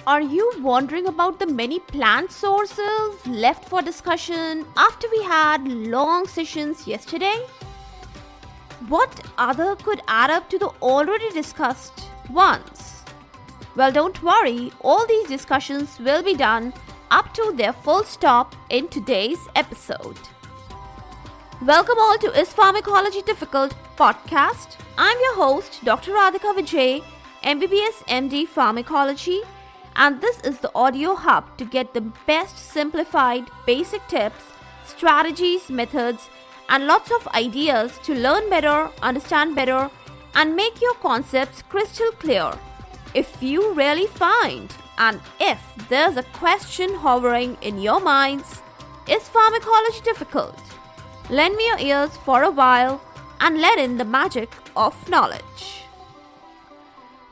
Are you wondering about the many plant sources left for discussion after we had long sessions yesterday? What other could add up to the already discussed ones? Well, don't worry, all these discussions will be done up to their full stop in today's episode. Welcome all to Is Pharmacology Difficult podcast. I'm your host, Dr. Radhika Vijay, MBBS MD Pharmacology, and this is the audio hub to get the best simplified basic tips, strategies, methods, and lots of ideas to learn better, understand better, and make your concepts crystal clear. If you really find, and if there's a question hovering in your minds, is pharmacology difficult? Lend me your ears for a while and let in the magic of knowledge.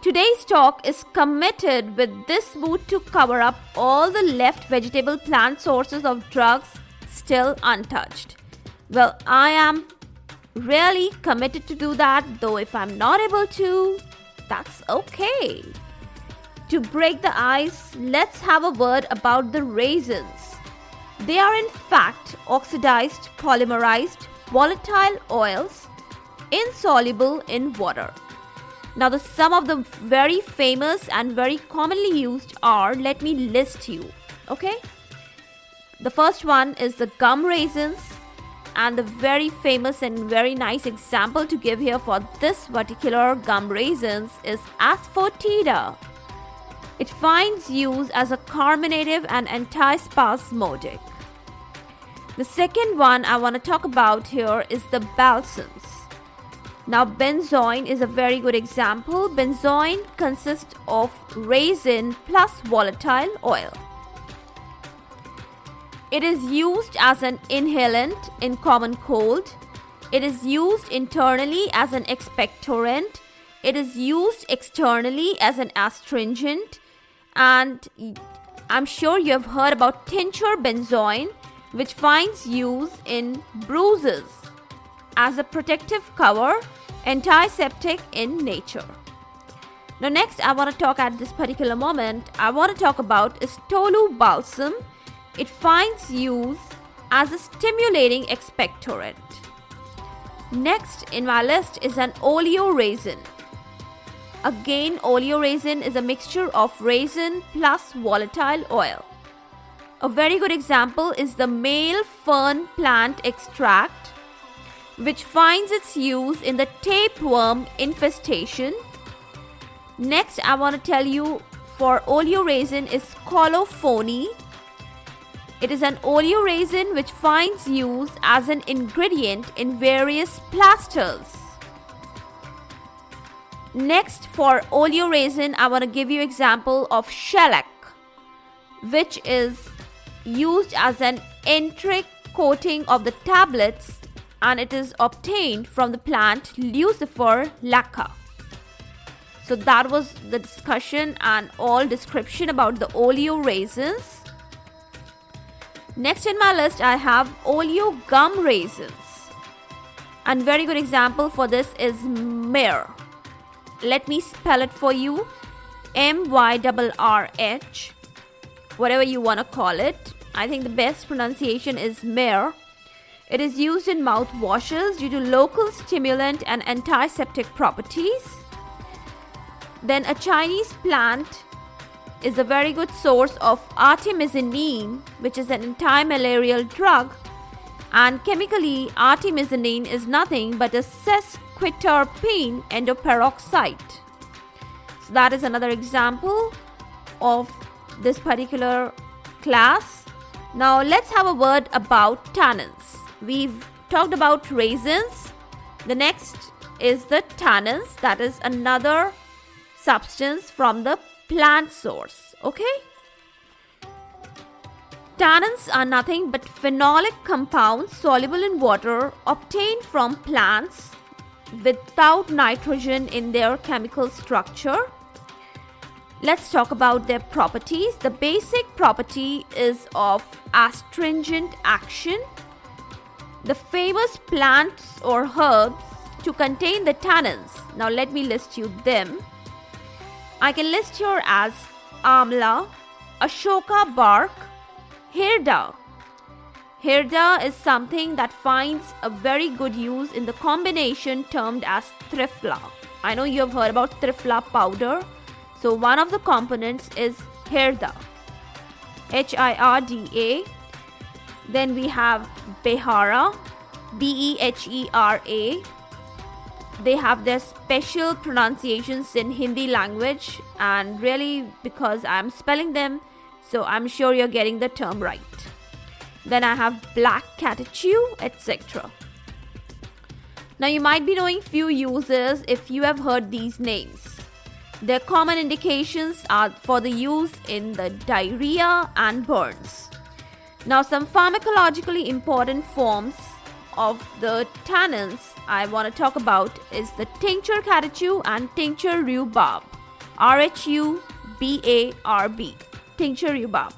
Today's talk is committed with this mood to cover up all the left vegetable plant sources of drugs still untouched. Well, I am really committed to do that, though if I'm not able to, that's okay. To break the ice, let's have a word about the resins. They are in fact oxidized, polymerized, volatile oils, insoluble in water. Now, some of the very famous and very commonly used are, let me list you, okay? The first one is the gum resins, and the very famous and very nice example to give here for this particular gum resins is asafoetida. It finds use as a carminative and antispasmodic. The second one I want to talk about here is the balsams. Now, benzoin is a very good example. Benzoin consists of resin plus volatile oil. It is used as an inhalant in common cold. It is used internally as an expectorant. It is used externally as an astringent. And I'm sure you have heard about tincture benzoin, which finds use in bruises as a protective cover, antiseptic in nature. Now next I want to talk at this particular moment, I want to talk about is tolu balsam. It finds use as a stimulating expectorant. Next in my list is an oleoresin. Again, oleoresin is a mixture of resin plus volatile oil. A very good example is the male fern plant extract, which finds its use in the tapeworm infestation. Next, I want to tell you for oleoresin is colophony. It is an oleoresin which finds use as an ingredient in various plasters. Next, for oleoresin, I want to give you example of shellac, which is used as an enteric coating of the tablets, and it is obtained from the plant Lucifer lacca. So that was the discussion and all description about the oleoresins. Next in my list I have oleo gum resins. And very good example for this is myrrh. Let me spell it for you. MYRRH. Whatever you want to call it. I think the best pronunciation is myrrh. It is used in mouthwashes due to local stimulant and antiseptic properties. Then a Chinese plant is a very good source of artemisinin, which is an anti-malarial drug. And chemically, artemisinin is nothing but a sesquiterpene endoperoxide. So that is another example of this particular class. Now let's have a word about tannins. We've talked about resins. The next is the tannins. That is another substance from the plant source. Okay? Tannins are nothing but phenolic compounds soluble in water obtained from plants without nitrogen in their chemical structure. Let's talk about their properties. The basic property is of astringent action. The famous plants or herbs to contain the tannins. Now let me list you them. I can list here as amla, ashoka bark, hirda. Hirda is something that finds a very good use in the combination termed as trifla. I know you have heard about trifla powder. So one of the components is hirda, Hirda. Then we have behara, Behera. They have their special pronunciations in Hindi language, and really because I'm spelling them, so I'm sure you're getting the term right. Then I have black catechu, etc. Now you might be knowing few uses if you have heard these names. Their common indications are for the use in the diarrhea and burns. Now some pharmacologically important forms of the tannins I want to talk about is the tincture catechu and tincture rhubarb. RHUBARB, tincture rhubarb.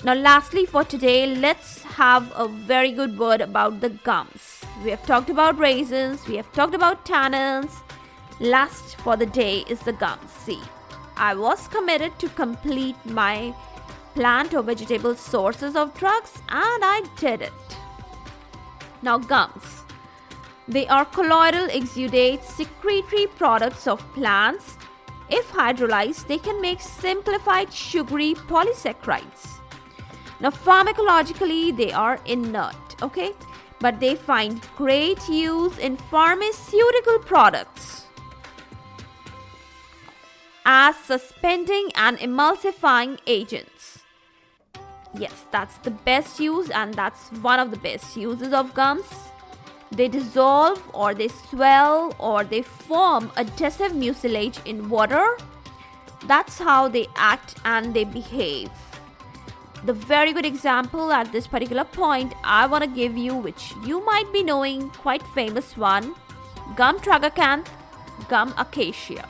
Now lastly for today, let's have a very good word about the gums. We have talked about resins, we have talked about tannins. Last for the day is the gums. See, I was committed to complete my plant or vegetable sources of drugs, and I did it. Now gums. They are colloidal exudates, secretory products of plants. If hydrolyzed, they can make simplified sugary polysachharides. Now pharmacologically, they are inert, okay? But they find great use in pharmaceutical products as suspending and emulsifying agents. Yes, that's the best use, and that's one of the best uses of gums. They dissolve or they swell or they form adhesive mucilage in water. That's how they act and they behave. The very good example at this particular point I want to give you, which you might be knowing, quite famous one, gum tragacanth, gum acacia.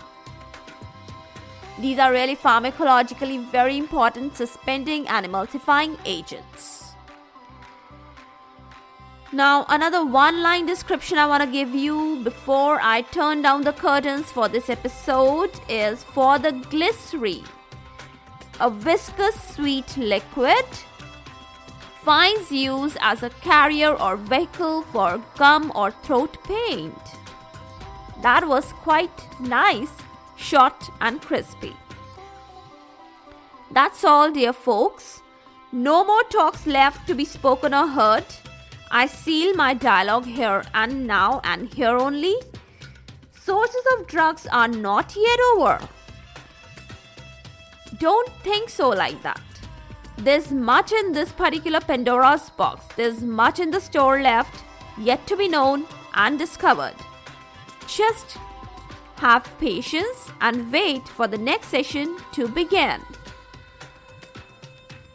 These are really pharmacologically very important suspending and emulsifying agents. Now another one-line description I want to give you before I turn down the curtains for this episode is for the glycerine. A viscous sweet liquid finds use as a carrier or vehicle for gum or throat pain. That was quite nice, short and crispy. That's all, dear folks. No more talks left to be spoken or heard. I seal my dialogue here and now and here only. Sources of drugs are not yet over. Don't think so like that. There's much in this particular Pandora's box. There's much in the store left, yet to be known and discovered. Just have patience and wait for the next session to begin.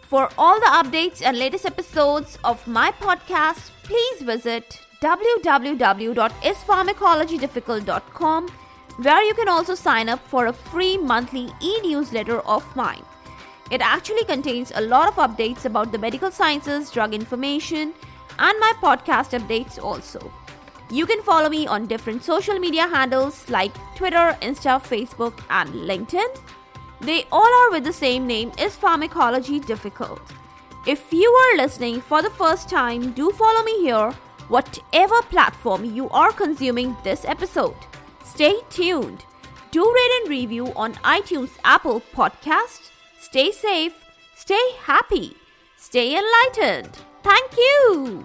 For all the updates and latest episodes of my podcast, please visit www.ispharmacologydifficult.com, where you can also sign up for a free monthly e-newsletter of mine. It actually contains a lot of updates about the medical sciences, drug information, and my podcast updates also. You can follow me on different social media handles like Twitter, Insta, Facebook, and LinkedIn. They all are with the same name, Is Pharmacology Difficult? If you are listening for the first time, do follow me here, whatever platform you are consuming this episode. Stay tuned. Do rate and review on iTunes, Apple Podcasts. Stay safe, stay happy, stay enlightened. Thank you.